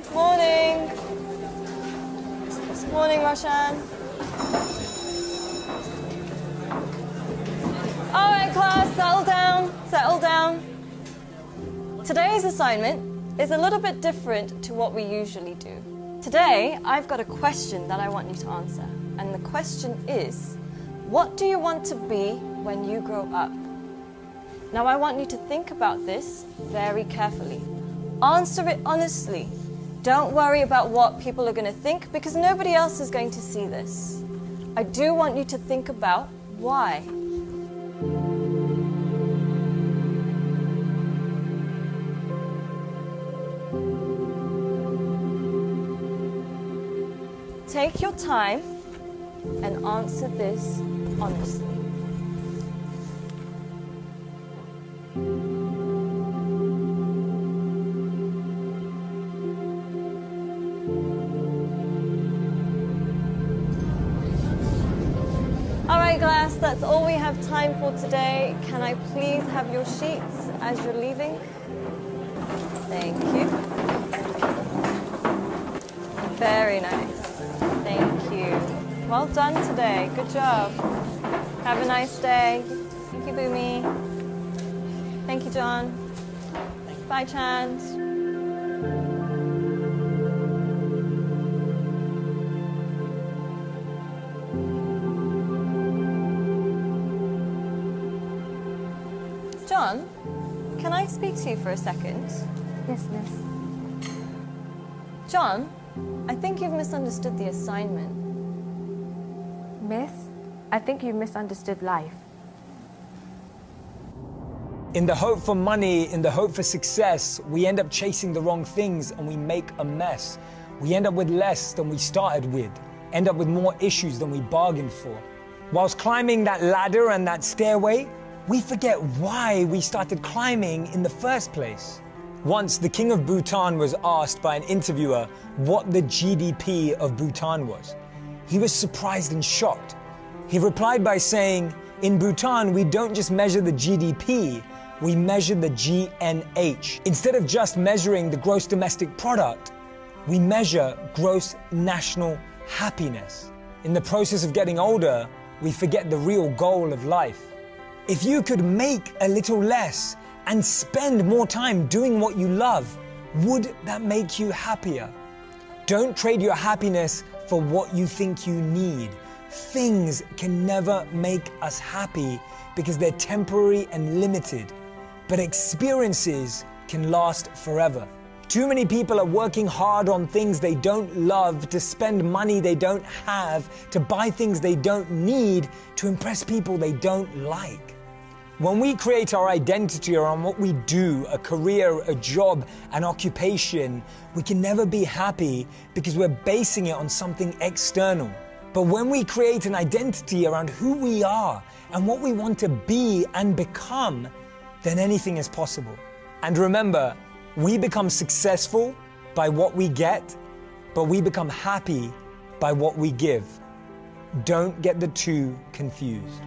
Morning. Morning, Roshan. All right, class, settle down, settle down. Today's assignment is a little bit different to what we usually do. Today, I've got a question that I want you to answer. And the question is, what do you want to be when you grow up? Now, I want you to think about this very carefully. Answer it honestly. Don't worry about what people are going to think, because nobody else is going to see this. I do want you to think about why. Take your time and answer this honestly. All right, class, that's all we have time for today. Can I please have your sheets as you're leaving? Thank you. Very nice. Thank you. Well done today. Good job. Have a nice day. Thank you, Boomy. Thank you, John. Bye, Chand. John, can I speak to you for a second? Yes, miss. John, I think you've misunderstood the assignment. Miss, I think you misunderstood life. In the hope for money, in the hope for success, we end up chasing the wrong things and we make a mess. We end up with less than we started with, end up with more issues than we bargained for. Whilst climbing that ladder and that stairway, we forget why we started climbing in the first place. Once, the king of Bhutan was asked by an interviewer what the GDP of Bhutan was. He was surprised and shocked. He replied by saying, in Bhutan, we don't just measure the GDP, we measure the GNH. Instead of just measuring the gross domestic product, we measure gross national happiness. In the process of getting older, we forget the real goal of life. If you could make a little less and spend more time doing what you love, would that make you happier? Don't trade your happiness for what you think you need. Things can never make us happy because they're temporary and limited, but experiences can last forever. Too many people are working hard on things they don't love, to spend money they don't have, to buy things they don't need, to impress people they don't like. When we create our identity around what we do, a career, a job, an occupation, we can never be happy because we're basing it on something external. But when we create an identity around who we are and what we want to be and become, then anything is possible. And remember, we become successful by what we get, but we become happy by what we give. Don't get the two confused.